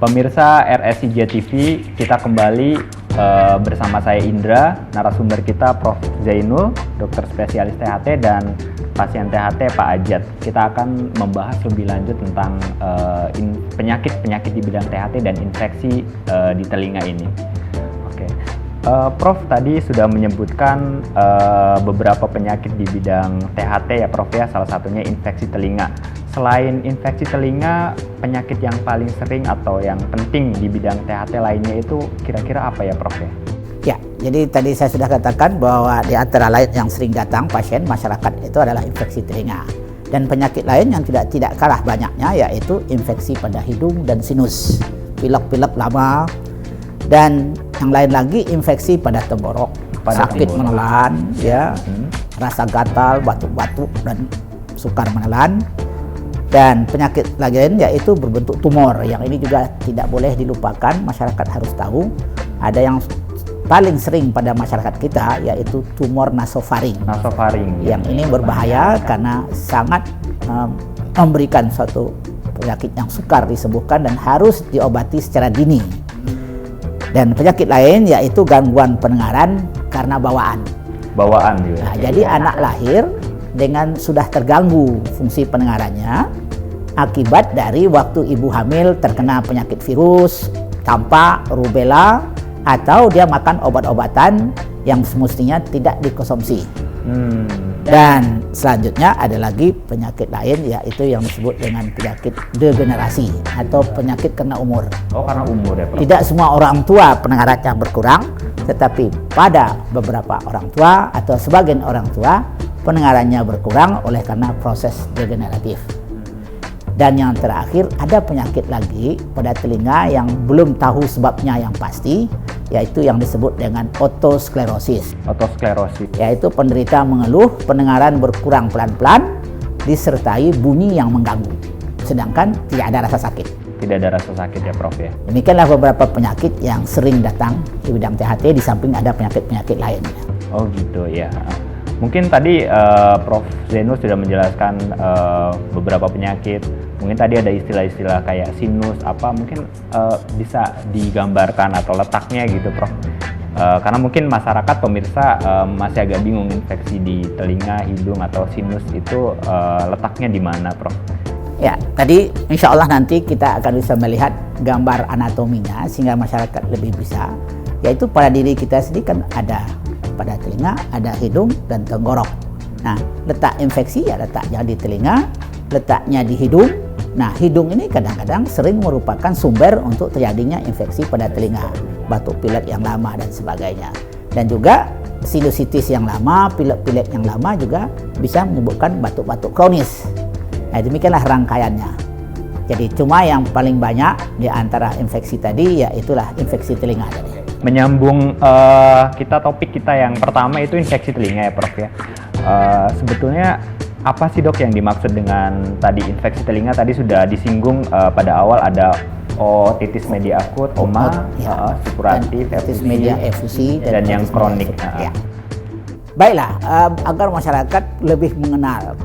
Pemirsa RSCJ TV, kita kembali bersama saya Indra, narasumber kita Prof. Zainul, dokter spesialis THT, dan pasien THT Pak Ajat. Kita akan membahas lebih lanjut tentang penyakit-penyakit di bidang THT dan infeksi di telinga ini. Oke, Prof tadi sudah menyebutkan beberapa penyakit di bidang THT ya Prof ya, salah satunya infeksi telinga. Selain infeksi telinga, penyakit yang paling sering atau yang penting di bidang THT lainnya itu kira-kira apa ya Prof ya? Ya, jadi tadi saya sudah katakan bahwa di antara lain yang sering datang pasien masyarakat itu adalah infeksi telinga. Dan penyakit lain yang tidak kalah banyaknya yaitu infeksi pada hidung dan sinus, pilek-pilek lama, dan yang lain lagi infeksi pada tenggorok, sakit menelan, ya, rasa gatal, batuk-batuk, dan sukar menelan. Dan penyakit lain yaitu berbentuk tumor, yang ini juga tidak boleh dilupakan, masyarakat harus tahu. Ada yang paling sering pada masyarakat kita yaitu tumor nasofaring. Yang ini berbahaya karena sangat memberikan suatu penyakit yang sukar disembuhkan dan harus diobati secara dini. Dan penyakit lain yaitu gangguan pendengaran karena bawaan. Juga. Nah, jadi anak lahir dengan sudah terganggu fungsi pendengarannya akibat dari waktu ibu hamil terkena penyakit virus, campak, rubella, atau dia makan obat-obatan yang semestinya tidak dikonsumsi. Dan selanjutnya ada lagi penyakit lain yaitu yang disebut dengan penyakit degenerasi atau penyakit karena umur. Oh, karena umur ya Prof? Tidak semua orang tua pendengarannya berkurang, tetapi pada beberapa orang tua atau sebagian orang tua pendengarannya berkurang oleh karena proses degeneratif. Dan yang terakhir ada penyakit lagi pada telinga yang belum tahu sebabnya yang pasti, yaitu yang disebut dengan otosklerosis. Yaitu penderita mengeluh pendengaran berkurang pelan-pelan disertai bunyi yang mengganggu, sedangkan tidak ada rasa sakit. Tidak ada rasa sakit ya Prof ya. Demikianlah beberapa penyakit yang sering datang di bidang THT, di samping ada penyakit-penyakit lainnya. Oh gitu ya. Mungkin tadi Prof Zainul sudah menjelaskan beberapa penyakit. Mungkin tadi ada istilah-istilah kayak sinus apa, mungkin bisa digambarkan atau letaknya gitu Prof. Karena mungkin masyarakat pemirsa masih agak bingung infeksi di telinga, hidung atau sinus itu letaknya di mana Prof? Ya, tadi insya Allah nanti kita akan bisa melihat gambar anatominya sehingga masyarakat lebih bisa. Yaitu pada diri kita sendiri kan ada pada telinga, ada hidung dan tenggorok. Nah, letak infeksi ya letaknya di telinga, letaknya di hidung. Nah, hidung ini kadang-kadang sering merupakan sumber untuk terjadinya infeksi pada telinga, batuk pilek yang lama dan sebagainya. Dan juga sinusitis yang lama, pilek-pilek yang lama juga bisa menyebabkan batuk-batuk kronis. Nah, demikianlah rangkaiannya. Jadi cuma yang paling banyak di antara infeksi tadi yaitulah infeksi telinga tadi. Menyambung topik kita yang pertama itu infeksi telinga ya Prof ya. Sebetulnya apa sih dok yang dimaksud dengan tadi infeksi telinga? Tadi sudah disinggung pada awal ada otitis media akut, supuratif, otitis media efusi, dan yang kronik. Ya. Baiklah, agar masyarakat lebih mengenal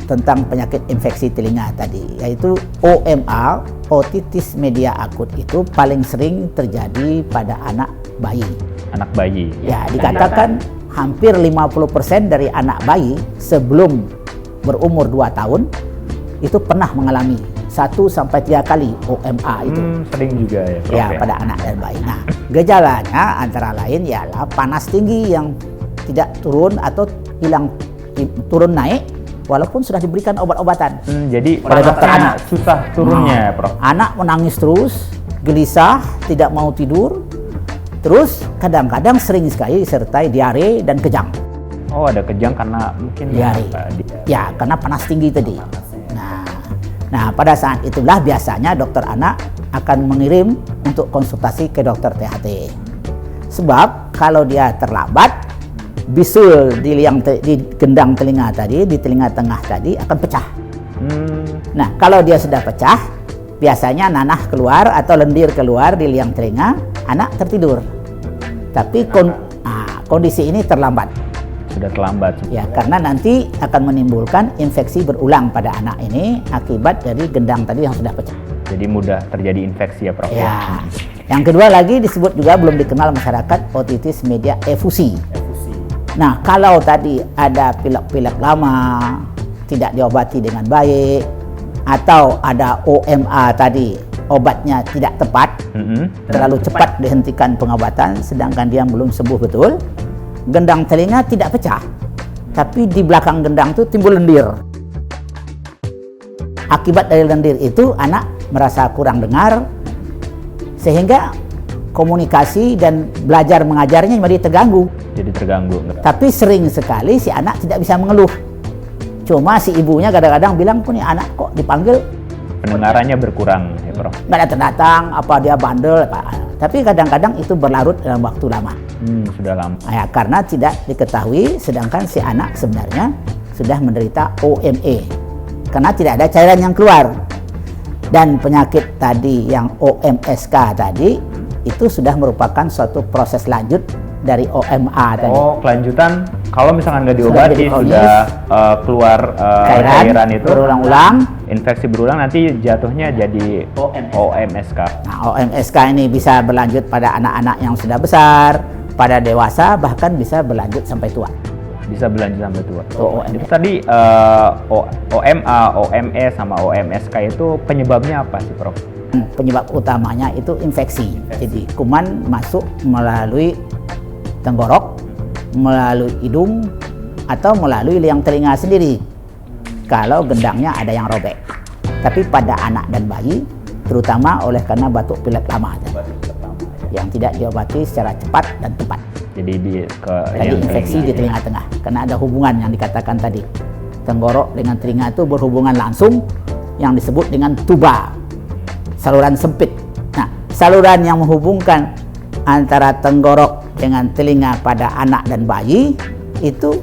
tentang penyakit infeksi telinga tadi, yaitu OMA, otitis media akut, itu paling sering terjadi pada anak bayi. Anak bayi? Ya, dikatakan hampir 50% dari anak bayi sebelum berumur 2 tahun itu pernah mengalami 1-3 kali OMA itu. Sering juga ya Prof, ya, pada anak dan bayi. Nah, gejalanya antara lain ialah panas tinggi yang tidak turun atau turun naik walaupun sudah diberikan obat-obatan. Jadi pada dokter anak susah turunnya Prof. Anak menangis terus, gelisah, tidak mau tidur. Terus kadang-kadang sering sekali disertai diare dan kejang. Oh, ada kejang karena mungkin diare. Ya, karena panas tinggi tadi. Nah, pada saat itulah biasanya dokter anak akan mengirim untuk konsultasi ke dokter THT. Sebab kalau dia terlambat, bisul di gendang telinga tadi, di telinga tengah tadi akan pecah. Nah, kalau dia sudah pecah, biasanya nanah keluar atau lendir keluar di liang telinga, anak tertidur. Tapi kondisi ini terlambat. Sudah terlambat. Ya, karena nanti akan menimbulkan infeksi berulang pada anak ini akibat dari gendang tadi yang sudah pecah. Jadi mudah terjadi infeksi ya Prof? Ya. Yang kedua lagi disebut juga belum dikenal masyarakat otitis media efusi. Nah, kalau tadi ada pilek-pilek lama tidak diobati dengan baik, atau ada OMA tadi obatnya tidak tepat, terlalu cepat dihentikan pengobatan sedangkan dia belum sembuh betul, gendang telinga tidak pecah, tapi di belakang gendang itu timbul lendir. Akibat dari lendir itu anak merasa kurang dengar, sehingga komunikasi dan belajar mengajarnya menjadi terganggu. Jadi terganggu. Tapi sering sekali si anak tidak bisa mengeluh. Cuma si ibunya kadang-kadang bilang, kok nih anak kok dipanggil pendengarannya berkurang ya Prof? nggak datang-datang, apa dia bandel, apa. Tapi kadang-kadang itu berlarut dalam waktu lama. Sudah lama. Ya, karena tidak diketahui, sedangkan si anak sebenarnya sudah menderita OME. Karena tidak ada cairan yang keluar. Dan penyakit tadi yang OMSK tadi, itu sudah merupakan suatu proses lanjut dari OMA tadi. Oh, kelanjutan kalau misalkan nggak diobati sudah keluar cairan itu berulang-ulang, infeksi berulang, nanti jatuhnya jadi OMSK. Nah, OMSK ini bisa berlanjut pada anak-anak yang sudah besar, pada dewasa, bahkan bisa berlanjut sampai tua. Bisa berlanjut sampai tua. OMS. Itu tadi OMA, OME sama OMSK itu penyebabnya apa sih Prof? Penyebab utamanya itu infeksi. Jadi kuman masuk melalui tenggorok, melalui hidung, atau melalui liang telinga sendiri kalau gendangnya ada yang robek. Tapi pada anak dan bayi, terutama oleh karena batuk pilek lama yang tidak diobati secara cepat dan tepat. Jadi infeksi di telinga tengah, karena ada hubungan yang dikatakan tadi. Tenggorok dengan telinga itu berhubungan langsung yang disebut dengan tuba, saluran sempit. Nah, saluran yang menghubungkan antara tenggorok dengan telinga pada anak dan bayi itu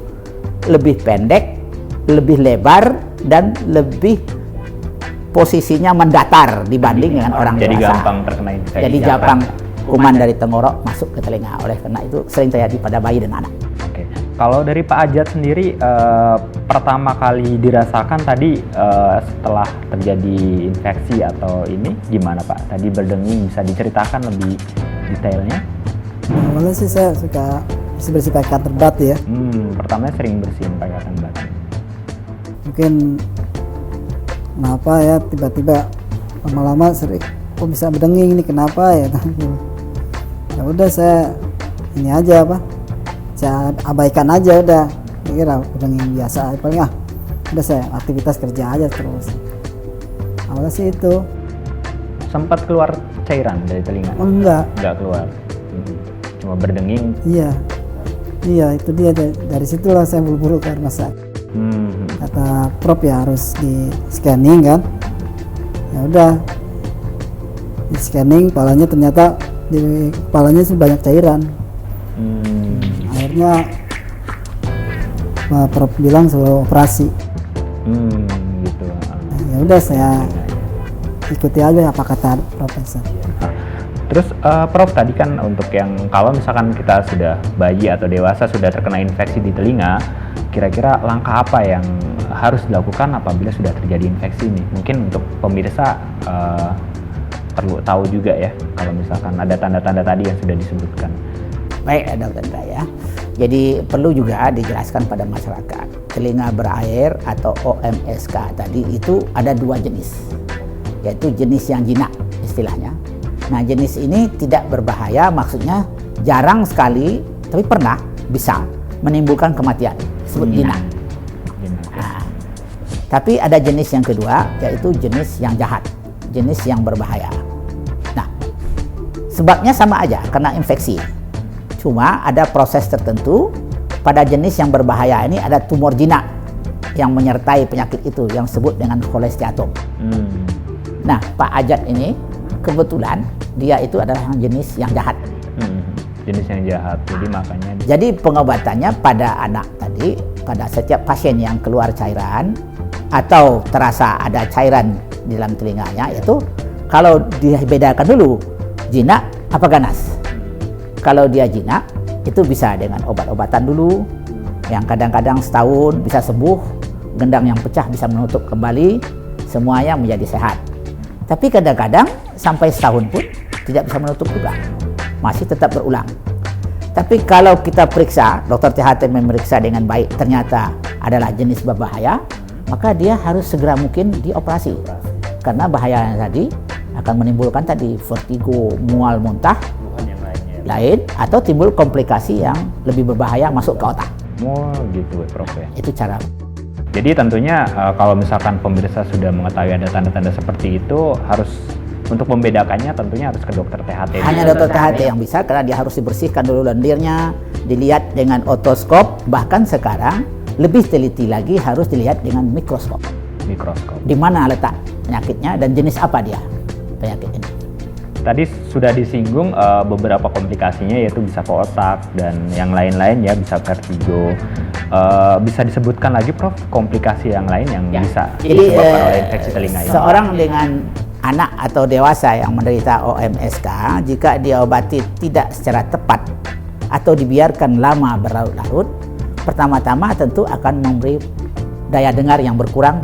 lebih pendek, lebih lebar, dan lebih posisinya mendatar dibanding dengan orang jadi dewasa. Gampang terkena infeksi. Jadi gampang kuman dari tenggorok masuk ke telinga. Oleh karena itu sering terjadi pada bayi dan anak. Oke. Kalau dari Pak Ajat sendiri pertama kali dirasakan tadi setelah terjadi infeksi atau ini gimana Pak? Tadi berdenging, bisa diceritakan lebih detailnya? Awalnya sih saya suka bersih pakai cutter bat ya. Pertamanya sering bersihin pakai cotton bud. Mungkin kenapa ya tiba-tiba lama-lama sering kok bisa berdenging ini kenapa ya? Ya udah saya ini aja saya abaikan aja udah. Kira berdenging biasa paling udah saya aktivitas kerja aja terus. Awalnya sih itu. Sempat keluar cairan dari telinga? Oh enggak. Enggak keluar. Cuma berdenging. Iya itu dia dari situlah saya buru-buru ke rumah sakit. Kata Prof ya harus di scanning kan. Ya udah di scanning kepalanya ternyata di kepalanya sih banyak cairan. Akhirnya Prof bilang suruh operasi. Gitu. Ya udah saya ikuti aja apa kata profesor. Terus Prof tadi kan untuk yang kalau misalkan kita sudah bayi atau dewasa sudah terkena infeksi di telinga, kira-kira langkah apa yang harus dilakukan apabila sudah terjadi infeksi ini? Mungkin untuk pemirsa perlu tahu juga ya kalau misalkan ada tanda-tanda tadi yang sudah disebutkan. Baik, Dokter Daya. Jadi perlu juga dijelaskan pada masyarakat. Telinga berair atau OMSK tadi itu ada dua jenis, yaitu jenis yang jinak istilahnya. Nah, jenis ini tidak berbahaya, maksudnya jarang sekali, tapi pernah bisa menimbulkan kematian, disebut jinak. Nah, tapi ada jenis yang kedua, yaitu jenis yang jahat, jenis yang berbahaya. Nah, sebabnya sama aja, karena infeksi. Cuma ada proses tertentu, pada jenis yang berbahaya ini ada tumor jinak yang menyertai penyakit itu, yang disebut dengan kolesteatom. Nah, Pak Ajat ini kebetulan dia itu adalah jenis yang jahat. Jenis yang jahat, jadi makanya. Jadi pengobatannya pada anak tadi, pada setiap pasien yang keluar cairan atau terasa ada cairan di dalam telinganya, itu kalau dibedakan dulu jinak apa ganas. Kalau dia jinak itu bisa dengan obat-obatan dulu, yang kadang-kadang setahun bisa sembuh, gendang yang pecah bisa menutup kembali, semuanya menjadi sehat. Tapi kadang-kadang sampai setahun pun tidak bisa menutup juga, masih tetap berulang. Tapi kalau kita periksa, dokter THT memeriksa dengan baik, ternyata adalah jenis berbahaya, maka dia harus segera mungkin dioperasi. Karena bahayanya tadi akan menimbulkan tadi vertigo, mual, muntah, lain, atau timbul komplikasi yang lebih berbahaya masuk ke otak. Oh gitu Prof ya. Itu cara. Jadi tentunya kalau misalkan pemirsa sudah mengetahui ada tanda-tanda seperti itu, harus untuk membedakannya tentunya harus ke dokter THT. Hanya dokter THT yang bisa, karena dia harus dibersihkan dulu lendirnya, dilihat dengan otoskop, bahkan sekarang lebih teliti lagi harus dilihat dengan mikroskop. Di mana letak penyakitnya dan jenis apa dia penyakit ini. Tadi sudah disinggung beberapa komplikasinya, yaitu bisa ke otak dan yang lain-lain ya, bisa vertigo. Bisa disebutkan lagi Prof komplikasi yang lain yang bisa disebabkan oleh infeksi telinga ini? Seorang dengan anak atau dewasa yang menderita OMSK, jika diobati tidak secara tepat atau dibiarkan lama berlarut-larut, pertama-tama tentu akan memberi daya dengar yang berkurang.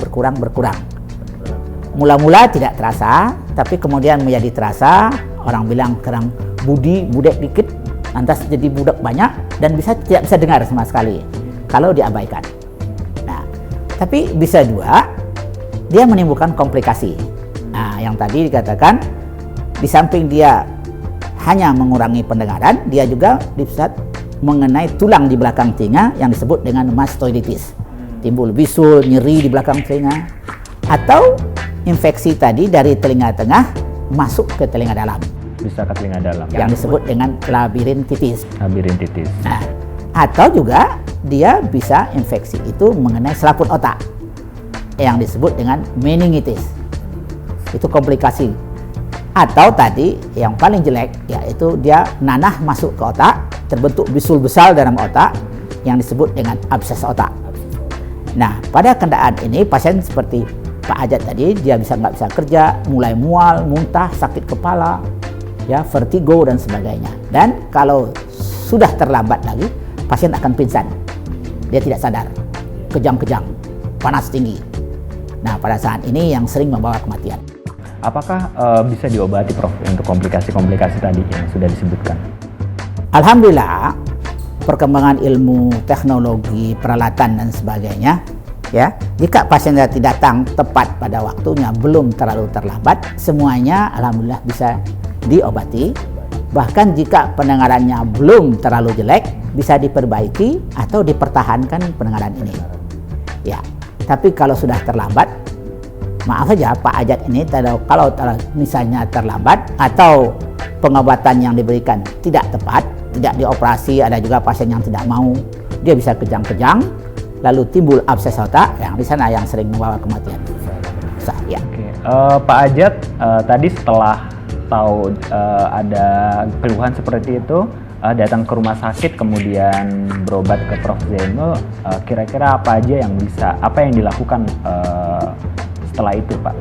Mula-mula tidak terasa, tapi kemudian menjadi terasa. Orang bilang kurang budek dikit, lantas jadi budak banyak, dan tidak bisa dengar sama sekali kalau diabaikan. Nah, tapi bisa juga dia menimbulkan komplikasi. Nah, yang tadi dikatakan, di samping dia hanya mengurangi pendengaran, dia juga bisa mengenai tulang di belakang telinga yang disebut dengan mastoiditis. Timbul bisul, nyeri di belakang telinga, atau infeksi tadi dari telinga tengah masuk ke telinga dalam. Bisa ke telinga dalam. Yang disebut dengan labirintitis. Nah, atau juga dia bisa infeksi itu mengenai selaput otak yang disebut dengan meningitis. Itu komplikasi. Atau tadi yang paling jelek, yaitu dia nanah masuk ke otak, terbentuk bisul besar dalam otak yang disebut dengan abses otak. Nah, pada keadaan ini pasien seperti Pak Ajat tadi, dia nggak bisa kerja, mulai mual, muntah, sakit kepala, ya, vertigo dan sebagainya. Dan kalau sudah terlambat lagi, pasien akan pingsan. Dia tidak sadar, kejang-kejang, panas tinggi. Nah, pada saat ini yang sering membawa kematian. Apakah bisa diobati Prof untuk komplikasi-komplikasi tadi yang sudah disebutkan? Alhamdulillah, perkembangan ilmu, teknologi, peralatan dan sebagainya, ya, jika pasien tidak datang tepat pada waktunya, belum terlalu terlambat, semuanya alhamdulillah bisa diobati. Bahkan jika pendengarannya belum terlalu jelek, bisa diperbaiki atau dipertahankan pendengaran ini. Ya, tapi kalau sudah terlambat, maaf saja Pak Ajat ini, kalau misalnya terlambat atau pengobatan yang diberikan tidak tepat, tidak dioperasi, ada juga pasien yang tidak mau, dia bisa kejang-kejang, lalu timbul abses otak, yang di sana yang sering membawa kematian. Ya. Oke. Pak Ajat, tadi setelah tahu ada keluhan seperti itu, datang ke rumah sakit kemudian berobat ke Prof Zainul, kira-kira apa aja yang dilakukan setelah itu Pak?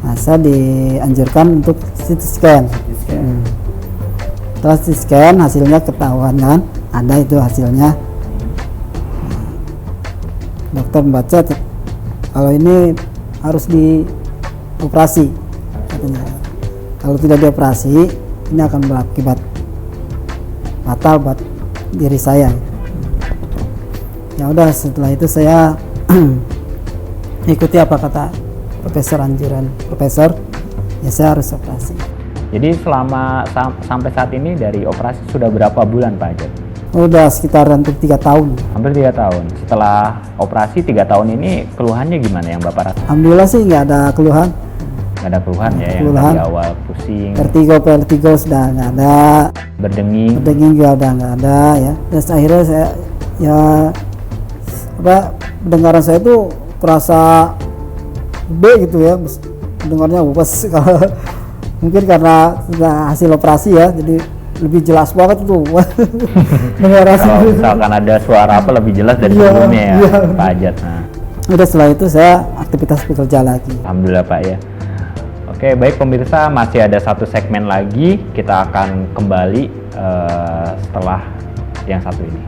Nah, saya dianjurkan untuk CT scan. Setelah CT scan hasilnya ketahuan kan, ada itu hasilnya. Dokter membaca kalau ini harus dioperasi katanya. Kalau tidak dioperasi, ini akan berakibat fatal buat diri saya. Ya udah, setelah itu saya ikuti apa kata anjuran profesor, ya saya harus operasi. Jadi sampai saat ini dari operasi sudah berapa bulan Pak Ajat? Udah sekitar hampir 3 tahun. Hampir 3 tahun. Setelah operasi 3 tahun ini, keluhannya gimana yang Bapak rasakan? Alhamdulillah sih nggak ada keluhan. Nggak ada keluhan ya, yang tadi awal pusing. Vertigo sudah nggak ada. Berdenging juga udah nggak ada ya. Terus akhirnya saya pendengaran saya itu kerasa gede gitu ya, pendengarnya bebas. Kalau mungkin karena sudah hasil operasi ya, jadi lebih jelas banget tuh. Kalau misalkan ada suara apa lebih jelas dari sebelumnya ya Pak Ajat. Nah, udah setelah itu saya aktivitas bekerja lagi. Alhamdulillah Pak ya. Oke, baik pemirsa, masih ada satu segmen lagi, kita akan kembali setelah yang satu ini.